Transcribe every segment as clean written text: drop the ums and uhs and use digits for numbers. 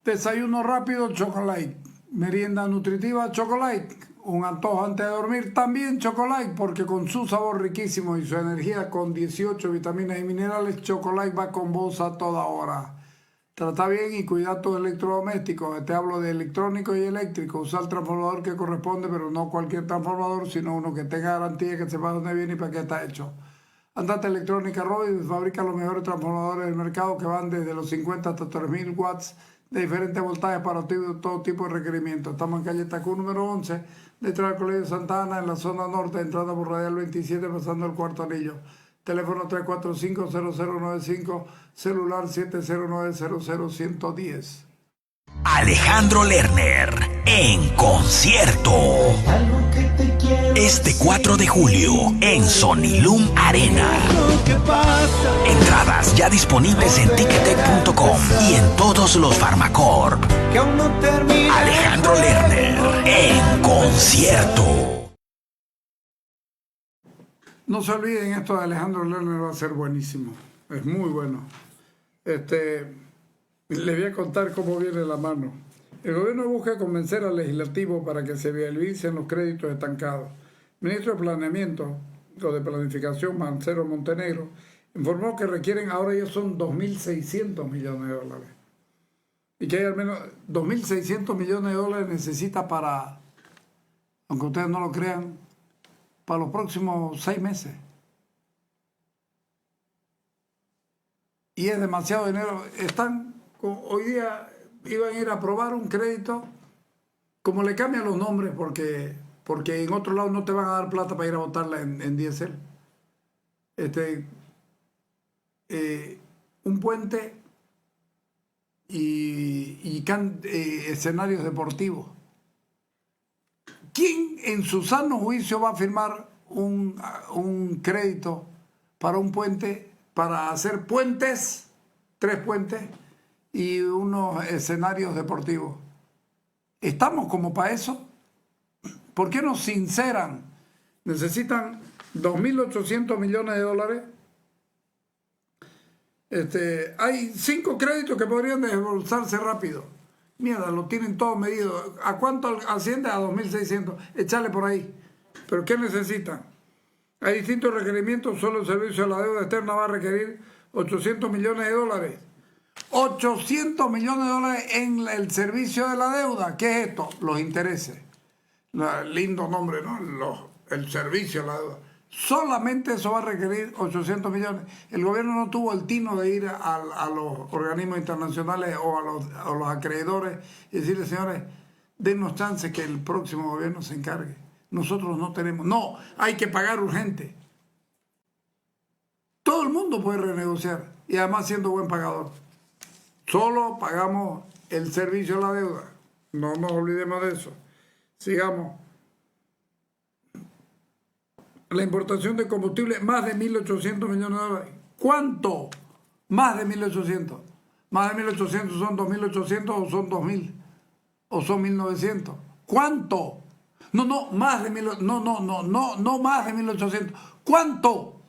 Desayuno rápido, Chocolate. Merienda nutritiva, Chocolate. Un antojo antes de dormir, también Chocolate, porque con su sabor riquísimo y su energía con 18 vitaminas y minerales, Chocolate va con vos a toda hora. Trata bien y cuida tus electrodomésticos. Te hablo de electrónico y eléctrico. Usa el transformador que corresponde, pero no cualquier transformador, sino uno que tenga garantía, que sepa dónde viene y para qué está hecho. Andate Electrónica Robin fabrica los mejores transformadores del mercado que van desde los 50 hasta 3000 watts de diferentes voltajes para todo tipo de requerimientos. Estamos en calle Tacú número 11, detrás del Colegio Santa Ana, en la zona norte, entrando por Radial 27, pasando el Cuarto Anillo. Teléfono 345-0095, celular 709-00-110. Alejandro Lerner en concierto. Este 4 de julio en Sonilum Arena. Entradas ya disponibles en ticketek.com y en todos los Farmacorp. Alejandro Lerner en concierto. No se olviden, esto de Alejandro Lerner va a ser buenísimo. Es muy bueno. Les voy a contar cómo viene la mano. El gobierno busca convencer al legislativo para que se viabilicen los créditos estancados. El ministro de Planeamiento o de Planificación, Marcelo Montenegro, informó que requieren, ahora ya son 2.600 millones de dólares. Y que hay al menos 2.600 millones de dólares necesita para, aunque ustedes no lo crean, para los próximos 6 meses. Y es demasiado dinero. Hoy día iban a ir a aprobar un crédito, como le cambian los nombres, porque en otro lado no te van a dar plata para ir a botarla en diésel. Un puente y escenarios deportivos. ¿Quién en su sano juicio va a firmar un crédito para un puente, para hacer puentes, 3 puentes y unos escenarios deportivos? ¿Estamos como para eso? ¿Por qué no sinceran? Necesitan 2.800 millones de dólares. Hay 5 créditos que podrían desembolsarse rápido. Mierda, lo tienen todo medido. ¿A cuánto asciende? A 2.600. Echarle por ahí. ¿Pero qué necesitan? Hay distintos requerimientos. Solo el servicio de la deuda externa va a requerir 800 millones de dólares. 800 millones de dólares en el servicio de la deuda. ¿Qué es esto? Los intereses. Lindo nombre, ¿no? El servicio de la deuda. Solamente eso va a requerir 800 millones. El gobierno no tuvo el tino de ir a los organismos internacionales o a los acreedores y decirles, señores, dennos chance que el próximo gobierno se encargue. Nosotros no tenemos. No, hay que pagar urgente. Todo el mundo puede renegociar y además siendo buen pagador. Solo pagamos el servicio de la deuda. No nos olvidemos de eso. Sigamos. La importación de combustible, más de 1.800 millones de dólares. ¿Cuánto? Más de 1.800. Más de 1.800 son 2.800 o son 2.000 o son 1.900. ¿Cuánto? No más de 1.000. No más de 1.800. ¿Cuánto?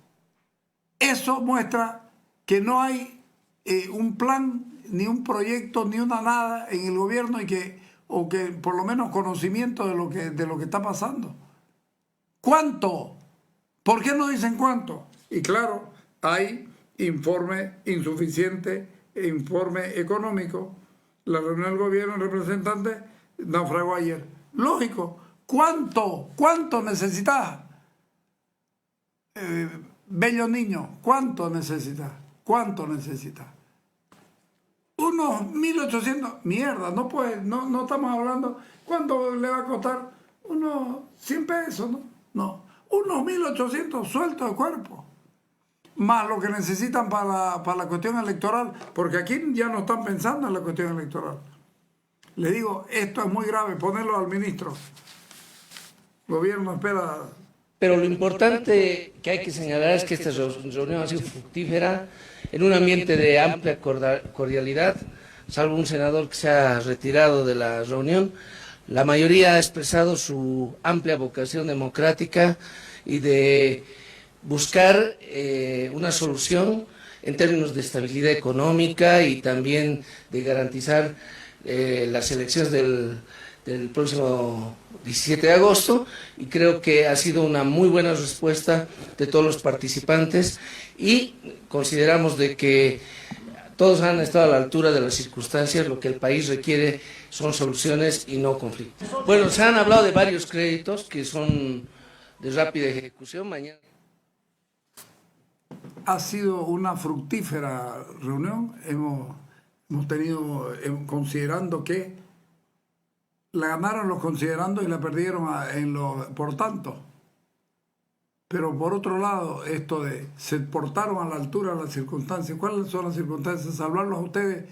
Eso muestra que no hay un plan, ni un proyecto, ni una nada en el gobierno o que por lo menos conocimiento de lo que está pasando. ¿Cuánto? ¿Por qué no dicen cuánto? Y claro, hay informe insuficiente, informe económico. La reunión del gobierno, el representante naufragó ayer. Lógico. ¿Cuánto? ¿Cuánto necesitas? Bello niño, ¿cuánto necesitas? ¿Cuánto necesitas? Unos 1.800. Mierda, no estamos hablando. ¿Cuánto le va a costar? Unos 100 pesos, ¿no? No. Unos 1.800 sueltos de cuerpo. Más lo que necesitan para la cuestión electoral. Porque aquí ya no están pensando en la cuestión electoral. Le digo, esto es muy grave. Ponerlo al ministro. El gobierno espera. Pero lo importante que hay que señalar es que esta reunión ha sido fructífera en un ambiente de amplia cordialidad, salvo un senador que se ha retirado de la reunión. La mayoría ha expresado su amplia vocación democrática y de buscar una solución en términos de estabilidad económica y también de garantizar las elecciones del próximo 17 de agosto, y creo que ha sido una muy buena respuesta de todos los participantes, y consideramos de que todos han estado a la altura de las circunstancias. Lo que el país requiere son soluciones y no conflictos. Bueno, se han hablado de varios créditos que son de rápida ejecución. Mañana ha sido una fructífera reunión. Hemos tenido, considerando que la ganaron los considerando y la perdieron por tanto. Pero por otro lado, esto de se portaron a la altura de las circunstancias. ¿Cuáles son las circunstancias? Salvarlos a ustedes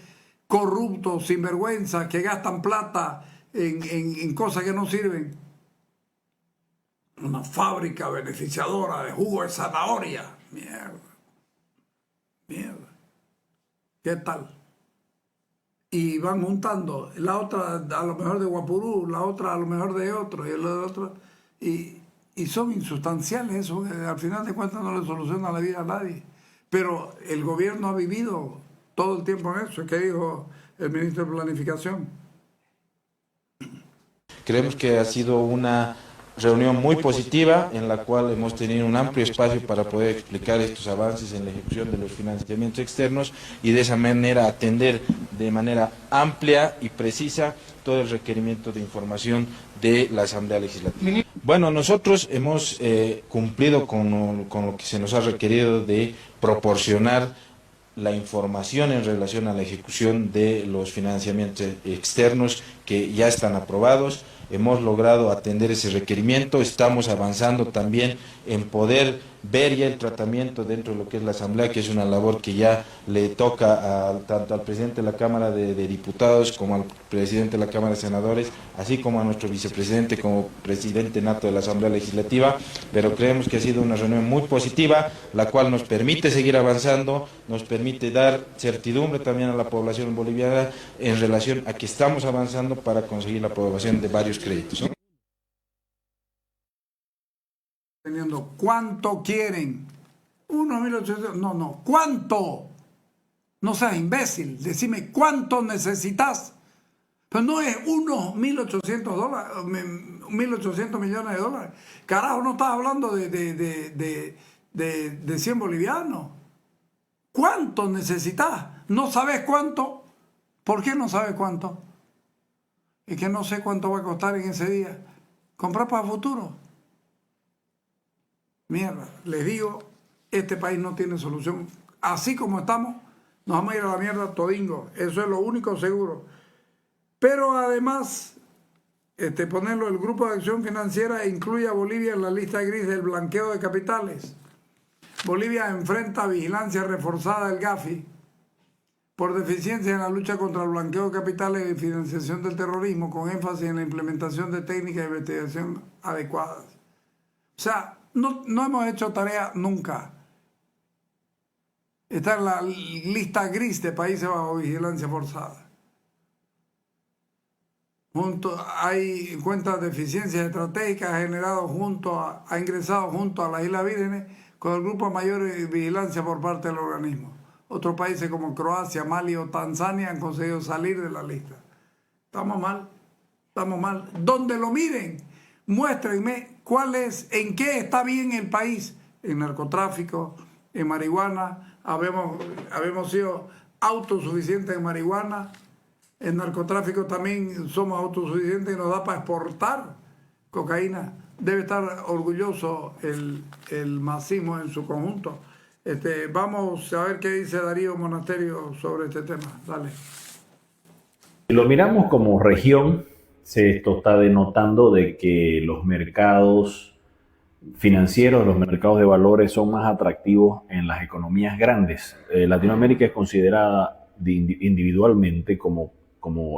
corruptos, sinvergüenza, que gastan plata en cosas que no sirven. Una fábrica beneficiadora de jugo de zanahoria. Mierda. ¿Qué tal? Y van juntando. La otra a lo mejor de Guapurú, la otra a lo mejor de otro, y la otra. Y son insustanciales eso, al final de cuentas no le soluciona la vida a nadie. Pero el gobierno ha vivido todo el tiempo en eso, que dijo el ministro de Planificación. Creemos que ha sido una reunión muy positiva en la cual hemos tenido un amplio espacio para poder explicar estos avances en la ejecución de los financiamientos externos y de esa manera atender de manera amplia y precisa todo el requerimiento de información de la Asamblea Legislativa. Bueno, nosotros hemos cumplido con lo que se nos ha requerido de proporcionar la información en relación a la ejecución de los financiamientos externos que ya están aprobados. Hemos logrado atender ese requerimiento, estamos avanzando también en poder ver ya el tratamiento dentro de lo que es la Asamblea, que es una labor que ya le toca tanto al presidente de la Cámara de Diputados como al presidente de la Cámara de Senadores, así como a nuestro vicepresidente como presidente nato de la Asamblea Legislativa, pero creemos que ha sido una reunión muy positiva, la cual nos permite seguir avanzando, nos permite dar certidumbre también a la población boliviana en relación a que estamos avanzando para conseguir la aprobación de varios créditos, ¿no? ¿Cuánto quieren? 1.800, no, ¿cuánto? No seas imbécil, decime cuánto necesitas. Pero no es unos 1.800 millones de dólares. Carajo, no estás hablando de 100 bolivianos. ¿Cuánto necesitas? ¿No sabes cuánto? ¿Por qué no sabes cuánto? Es que no sé cuánto va a costar en ese día. Comprar para futuro. Mierda, les digo, este país no tiene solución. Así como estamos, nos vamos a ir a la mierda todingo. Eso es lo único seguro. Pero además, ponerlo, el Grupo de Acción Financiera incluye a Bolivia en la lista gris del blanqueo de capitales. Bolivia enfrenta vigilancia reforzada del GAFI por deficiencia en la lucha contra el blanqueo de capitales y financiación del terrorismo, con énfasis en la implementación de técnicas de investigación adecuadas. O sea, no hemos hecho tarea nunca. Está en la lista gris de países bajo vigilancia forzada. Hay cuentas de eficiencias estratégicas ha ingresado junto a las Islas Vírgenes con el grupo mayor de vigilancia por parte del organismo. Otros países como Croacia, Mali o Tanzania han conseguido salir de la lista. Estamos mal. Donde lo miren, muéstrenme en qué está bien el país. En narcotráfico, en marihuana, habemos sido autosuficientes en marihuana. En narcotráfico también somos autosuficientes y nos da para exportar cocaína. Debe estar orgulloso el masismo en su conjunto. Vamos a ver qué dice Darío Monasterio sobre este tema. Dale. Si lo miramos como región, esto está denotando de que los mercados financieros, los mercados de valores son más atractivos en las economías grandes. Latinoamérica es considerada individualmente como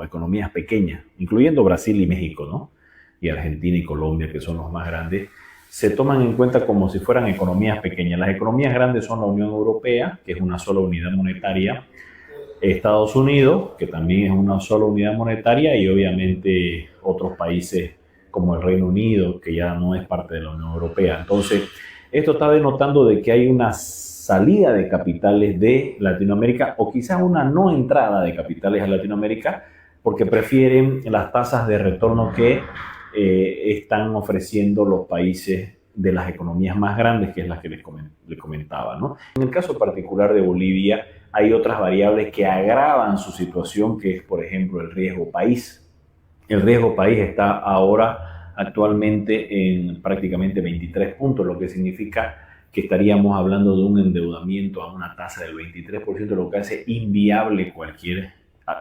economías pequeñas, incluyendo Brasil y México, ¿no? Y Argentina y Colombia, que son los más grandes, se toman en cuenta como si fueran economías pequeñas. Las economías grandes son la Unión Europea, que es una sola unidad monetaria, Estados Unidos, que también es una sola unidad monetaria, y obviamente otros países como el Reino Unido, que ya no es parte de la Unión Europea. Entonces, esto está denotando de que hay una salida de capitales de Latinoamérica, o quizás una no entrada de capitales a Latinoamérica, porque prefieren las tasas de retorno que están ofreciendo los países de las economías más grandes, que es las que les comentaba, ¿no? En el caso particular de Bolivia, hay otras variables que agravan su situación, que es, por ejemplo, el riesgo país. El riesgo país está ahora actualmente en prácticamente 23 puntos, lo que significa que estaríamos hablando de un endeudamiento a una tasa del 23%, lo que hace inviable cualquier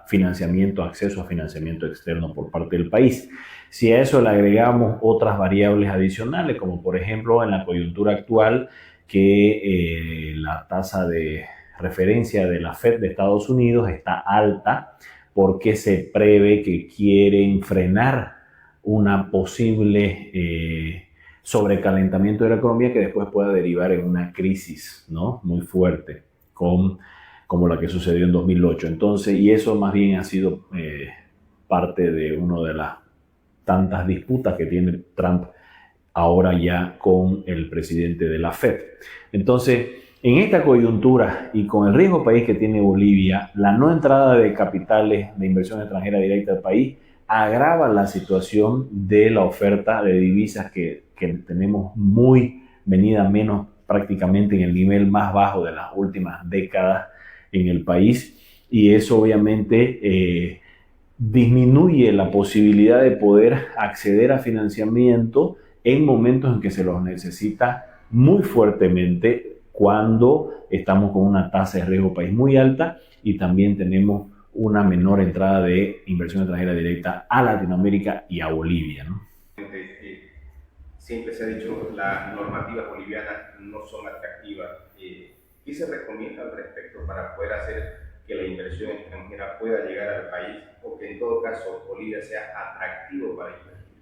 financiamiento, acceso a financiamiento externo por parte del país. Si a eso le agregamos otras variables adicionales, como por ejemplo en la coyuntura actual, que la tasa de referencia de la Fed de Estados Unidos está alta porque se prevé que quieren frenar una posible sobrecalentamiento de la economía que después pueda derivar en una crisis, ¿no?, muy fuerte, como la que sucedió en 2008. Entonces, y eso más bien ha sido parte de una de las tantas disputas que tiene Trump ahora ya con el presidente de la Fed. Entonces, en esta coyuntura y con el riesgo país que tiene Bolivia, la no entrada de capitales de inversión extranjera directa al país agrava la situación de la oferta de divisas que tenemos muy venida menos, prácticamente en el nivel más bajo de las últimas décadas en el país, y eso obviamente disminuye la posibilidad de poder acceder a financiamiento en momentos en que se los necesita muy fuertemente, cuando estamos con una tasa de riesgo país muy alta y también tenemos una menor entrada de inversión extranjera directa a Latinoamérica y a Bolivia, ¿no? Siempre se ha dicho las normativas bolivianas no son atractivas. ¿Qué se recomienda al respecto para poder hacer que la inversión extranjera pueda llegar al país, o que en todo caso Bolivia sea atractivo para invertir?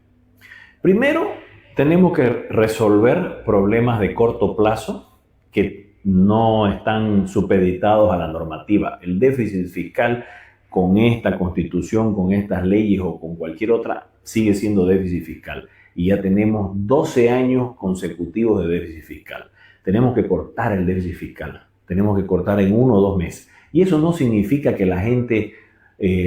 Primero, tenemos que resolver problemas de corto plazo que no están supeditados a la normativa. El déficit fiscal con esta constitución, con estas leyes o con cualquier otra, sigue siendo déficit fiscal. Y ya tenemos 12 años consecutivos de déficit fiscal. Tenemos que cortar el déficit fiscal. Tenemos que cortar en 1 o 2 meses. Y eso no significa que la gente,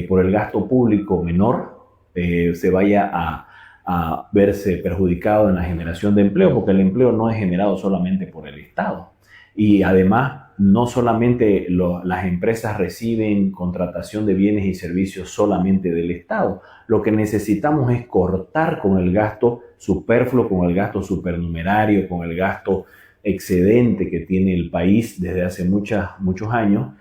por el gasto público menor, se vaya a verse perjudicado en la generación de empleo, porque el empleo no es generado solamente por el Estado. Y además, no solamente las empresas reciben contratación de bienes y servicios solamente del Estado. Lo que necesitamos es cortar con el gasto superfluo, con el gasto supernumerario, con el gasto excedente que tiene el país desde hace muchos años,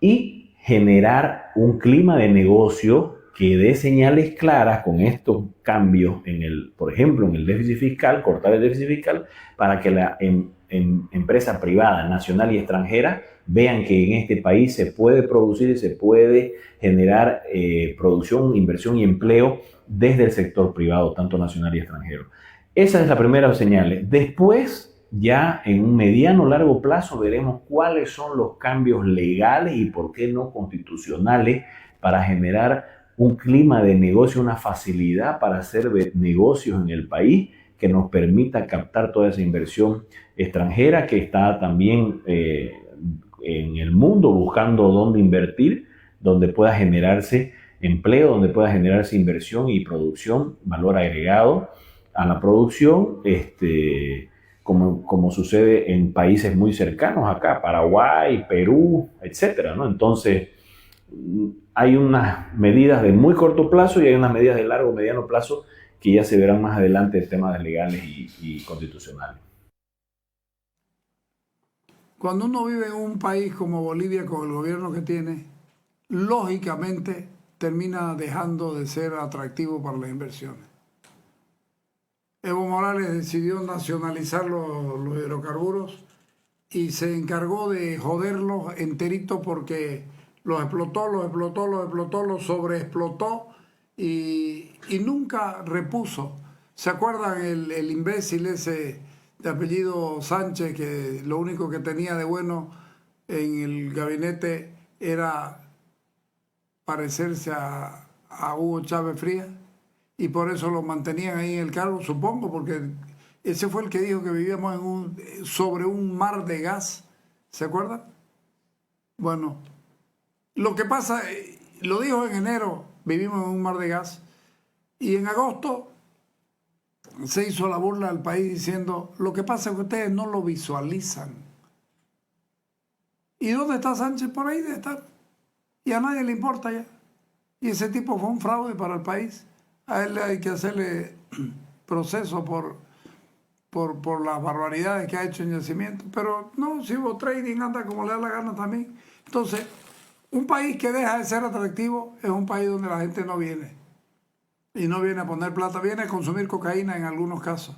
y generar un clima de negocio que dé señales claras con estos cambios, por ejemplo, en el déficit fiscal, cortar el déficit fiscal, para que la empresa privada, nacional y extranjera, vean que en este país se puede producir y se puede generar producción, inversión y empleo desde el sector privado, tanto nacional y extranjero. Esa es la primera señal. Después, ya en un mediano o largo plazo, veremos cuáles son los cambios legales y por qué no constitucionales para generar un clima de negocio, una facilidad para hacer negocios en el país que nos permita captar toda esa inversión extranjera que está también en el mundo buscando dónde invertir, donde pueda generarse empleo, donde pueda generarse inversión y producción, valor agregado a la producción, como sucede en países muy cercanos acá, Paraguay, Perú, etcétera, ¿no? Entonces, hay unas medidas de muy corto plazo y hay unas medidas de largo, mediano plazo que ya se verán más adelante en temas legales y constitucionales. Cuando uno vive en un país como Bolivia, con el gobierno que tiene, lógicamente termina dejando de ser atractivo para las inversiones. Evo Morales decidió nacionalizar los hidrocarburos y se encargó de joderlos enteritos porque los explotó, los sobreexplotó y nunca repuso. ¿Se acuerdan el imbécil ese de apellido Sánchez, que lo único que tenía de bueno en el gabinete era parecerse a Hugo Chávez Frías? Y por eso lo mantenían ahí en el cargo, supongo, porque ese fue el que dijo que vivíamos sobre un mar de gas. ¿Se acuerdan? Bueno, lo que pasa, lo dijo en enero vivimos en un mar de gas. Y en agosto se hizo la burla al país diciendo, lo que pasa es que ustedes no lo visualizan. ¿Y dónde está Sánchez? Por ahí de estar. Y a nadie le importa ya. Y ese tipo fue un fraude para el país. A él hay que hacerle proceso por las barbaridades que ha hecho en yacimiento. Pero no, si hubo trading, anda como le da la gana también. Entonces, un país que deja de ser atractivo es un país donde la gente no viene. Y no viene a poner plata, viene a consumir cocaína en algunos casos.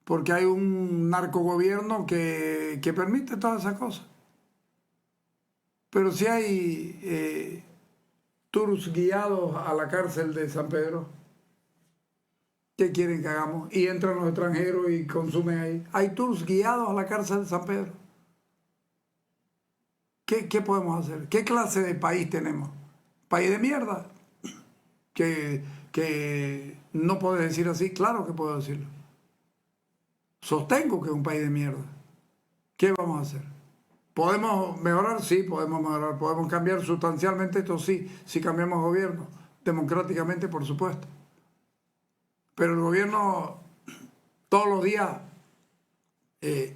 Porque hay un narcogobierno que permite todas esas cosas. Pero si hay tours guiados a la cárcel de San Pedro, ¿qué quieren que hagamos? Y entran los extranjeros y consumen ahí. Hay tours guiados a la cárcel de San Pedro. ¿Qué podemos hacer? ¿Qué clase de país tenemos? ¿País de mierda? Que no puedes decir así. Claro que puedo decirlo. Sostengo que es un país de mierda. ¿Qué vamos a hacer? ¿Podemos mejorar? Sí, podemos mejorar. ¿Podemos cambiar sustancialmente esto? Sí, si cambiamos gobierno. Democráticamente, por supuesto. Pero el gobierno todos los días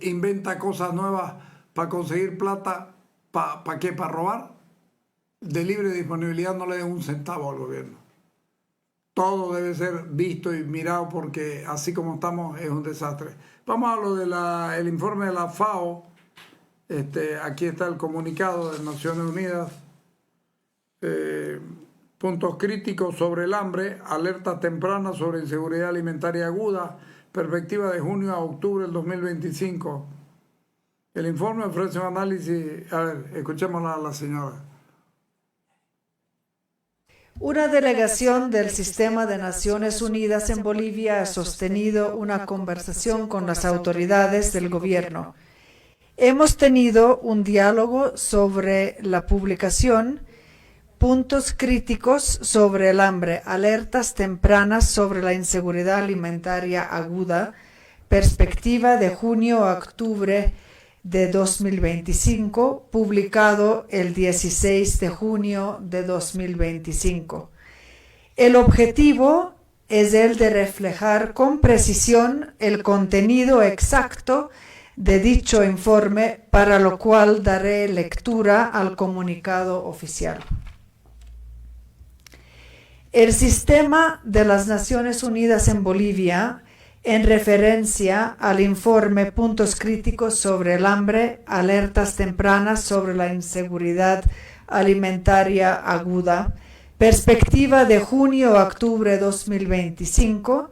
inventa cosas nuevas para conseguir plata. ¿Para qué? ¿Para robar? De libre disponibilidad no le den un centavo al gobierno. Todo debe ser visto y mirado porque así como estamos es un desastre. Vamos a lo del informe de la FAO. Aquí está el comunicado de Naciones Unidas. Puntos críticos sobre el hambre, alerta temprana sobre inseguridad alimentaria aguda, perspectiva de junio a octubre del 2025. El informe ofrece un análisis. A ver, escuchémosla a la señora. Una delegación del Sistema de Naciones Unidas en Bolivia ha sostenido una conversación con las autoridades del gobierno. Hemos tenido un diálogo sobre la publicación, puntos críticos sobre el hambre, alertas tempranas sobre la inseguridad alimentaria aguda, perspectiva de junio a octubre de 2025, publicado el 16 de junio de 2025. El objetivo es el de reflejar con precisión el contenido exacto de dicho informe, para lo cual daré lectura al comunicado oficial. El Sistema de las Naciones Unidas en Bolivia, en referencia al informe Puntos Críticos sobre el hambre, alertas tempranas sobre la inseguridad alimentaria aguda, perspectiva de junio a octubre 2025,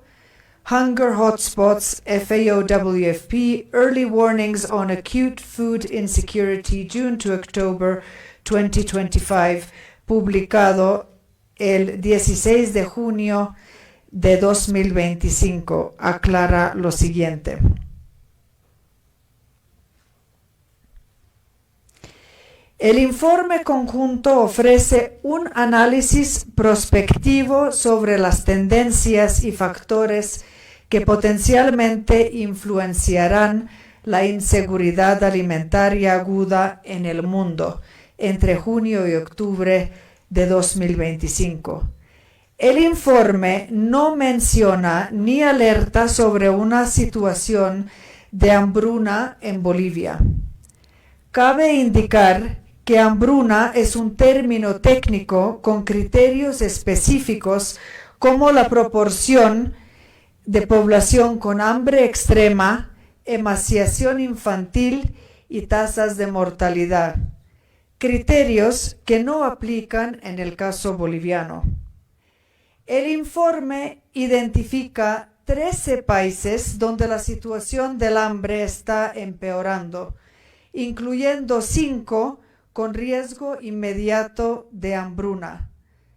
Hunger Hotspots, FAO-WFP, Early Warnings on Acute Food Insecurity, June to October 2025, publicado el 16 de junio de 2025, aclara lo siguiente. El informe conjunto ofrece un análisis prospectivo sobre las tendencias y factores que potencialmente influenciarán la inseguridad alimentaria aguda en el mundo entre junio y octubre de 2025. El informe no menciona ni alerta sobre una situación de hambruna en Bolivia. Cabe indicar que hambruna es un término técnico con criterios específicos como la proporción de población con hambre extrema, emaciación infantil y tasas de mortalidad. Criterios que no aplican en el caso boliviano. El informe identifica 13 países donde la situación del hambre está empeorando, incluyendo 5 con riesgo inmediato de hambruna: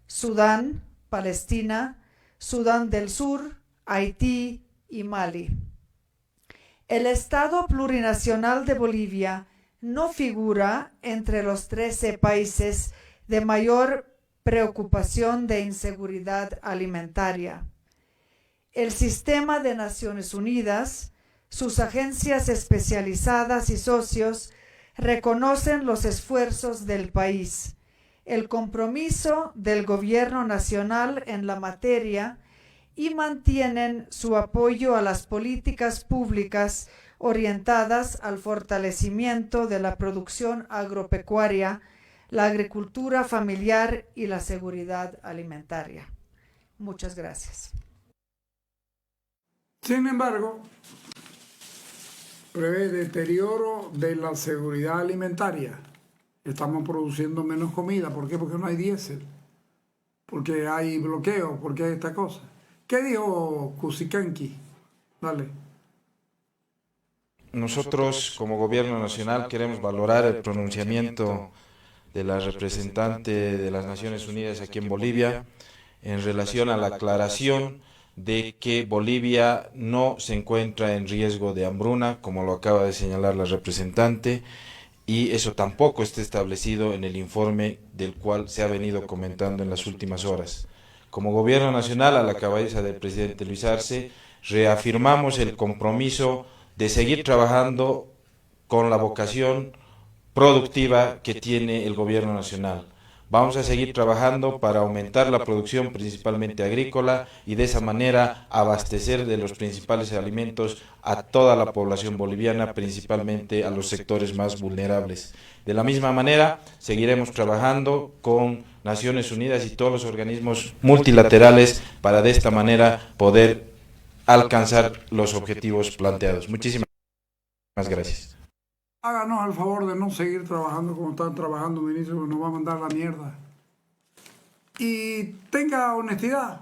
Sudán, Palestina, Sudán del Sur, Haití y Mali. El Estado plurinacional de Bolivia no figura entre los 13 países de mayor preocupación de inseguridad alimentaria. El Sistema de Naciones Unidas, sus agencias especializadas y socios reconocen los esfuerzos del país, el compromiso del gobierno nacional en la materia y mantienen su apoyo a las políticas públicas orientadas al fortalecimiento de la producción agropecuaria, la agricultura familiar y la seguridad alimentaria. Muchas gracias. Sin embargo, prevé deterioro de la seguridad alimentaria. Estamos produciendo menos comida. ¿Por qué? Porque no hay diésel. Porque hay bloqueo. Porque hay esta cosa. ¿Qué dijo Cusicanqui? Dale. Nosotros, como Gobierno Nacional, queremos valorar el pronunciamiento de la representante de las Naciones Unidas aquí en Bolivia en relación a la aclaración de que Bolivia no se encuentra en riesgo de hambruna, como lo acaba de señalar la representante, y eso tampoco está establecido en el informe del cual se ha venido comentando en las últimas horas. Como Gobierno Nacional, a la cabeza del presidente Luis Arce, reafirmamos el compromiso de seguir trabajando con la vocación productiva que tiene el Gobierno Nacional. Vamos a seguir trabajando para aumentar la producción principalmente agrícola y de esa manera abastecer de los principales alimentos a toda la población boliviana, principalmente a los sectores más vulnerables. De la misma manera, seguiremos trabajando con Naciones Unidas y todos los organismos multilaterales para de esta manera poder alcanzar los objetivos planteados. Muchísimas gracias. Háganos el favor de no seguir trabajando como están trabajando, ministro, que nos va a mandar la mierda. Y tenga honestidad.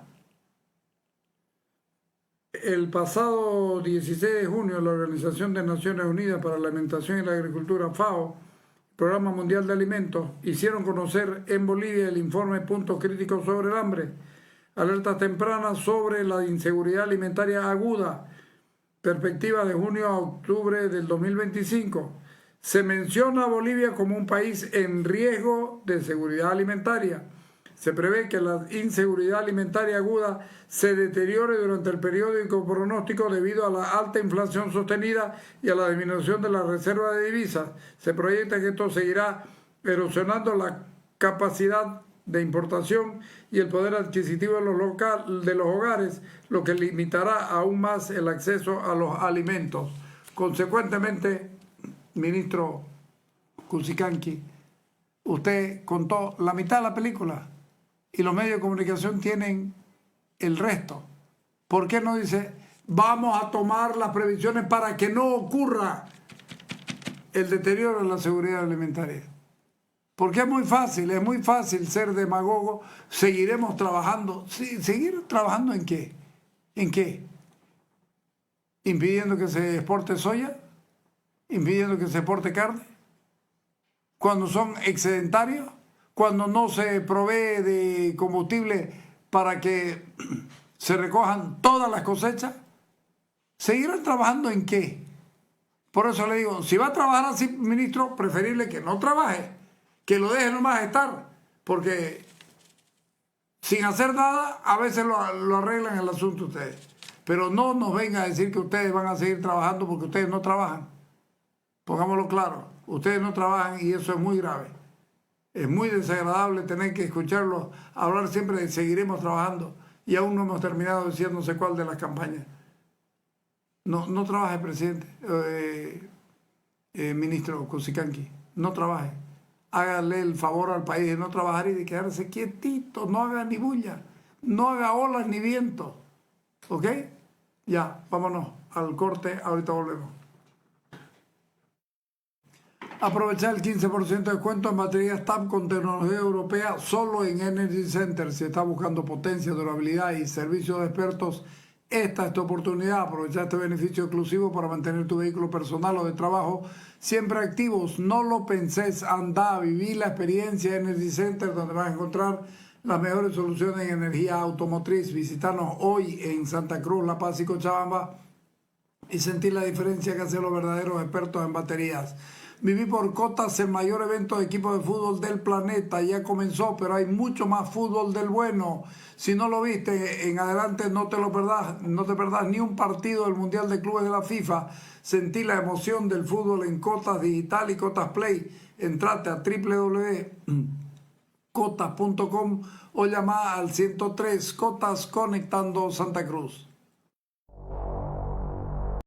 El pasado 16 de junio, la Organización de Naciones Unidas para la Alimentación y la Agricultura, FAO, Programa Mundial de Alimentos, hicieron conocer en Bolivia el informe Puntos Críticos sobre el Hambre, alertas tempranas sobre la inseguridad alimentaria aguda, perspectiva de junio a octubre del 2025. Se menciona a Bolivia como un país en riesgo de seguridad alimentaria. Se prevé que la inseguridad alimentaria aguda se deteriore durante el periódico pronóstico debido a la alta inflación sostenida y a la disminución de la reserva de divisas. Se proyecta que esto seguirá erosionando la capacidad de importación y el poder adquisitivo de los hogares, lo que limitará aún más el acceso a los alimentos. Consecuentemente, ministro Cusicanqui, usted contó la mitad de la película y los medios de comunicación tienen el resto. ¿Por qué no dice, vamos a tomar las previsiones para que no ocurra el deterioro en la seguridad alimentaria? Porque es muy fácil ser demagogo. Seguiremos trabajando. Sí, ¿seguir trabajando en qué? ¿En qué? ¿Impidiendo que se exporte soya? ¿Impidiendo que se exporte carne? ¿Cuando son excedentarios? ¿Cuando no se provee de combustible para que se recojan todas las cosechas? ¿Seguirán trabajando en qué? Por eso le digo, si va a trabajar así, ministro, preferible que no trabaje, que lo deje nomás estar, porque sin hacer nada a veces lo arreglan el asunto ustedes. Pero no nos venga a decir que ustedes van a seguir trabajando porque ustedes no trabajan. Pongámoslo claro, ustedes no trabajan y eso es muy grave. Es muy desagradable tener que escucharlos hablar siempre de seguiremos trabajando y aún no hemos terminado diciendo no sé cuál de las campañas. No trabaje, presidente, ministro Cusicanqui, no trabaje. Hágale el favor al país de no trabajar y de quedarse quietito, no haga ni bulla, no haga olas ni viento. ¿Ok? Ya, vámonos al corte, ahorita volvemos. Aprovechar el 15% de descuento en baterías TAP con tecnología europea solo en Energy Center. Si está buscando potencia, durabilidad y servicios de expertos, esta es tu oportunidad. Aprovechar este beneficio exclusivo para mantener tu vehículo personal o de trabajo siempre activos. No lo pensés, anda, viví la experiencia Energy Center, donde vas a encontrar las mejores soluciones en energía automotriz. Visítanos hoy en Santa Cruz, La Paz y Cochabamba y sentir la diferencia que hacen los verdaderos expertos en baterías. Viví por Cotas, el mayor evento de equipos de fútbol del planeta. Ya comenzó, pero hay mucho más fútbol del bueno. Si no lo viste, en adelante no te perdás ni un partido del Mundial de Clubes de la FIFA. Sentí la emoción del fútbol en Cotas Digital y Cotas Play. Entrate a cotas.com o llama al 103 Cotas conectando Santa Cruz.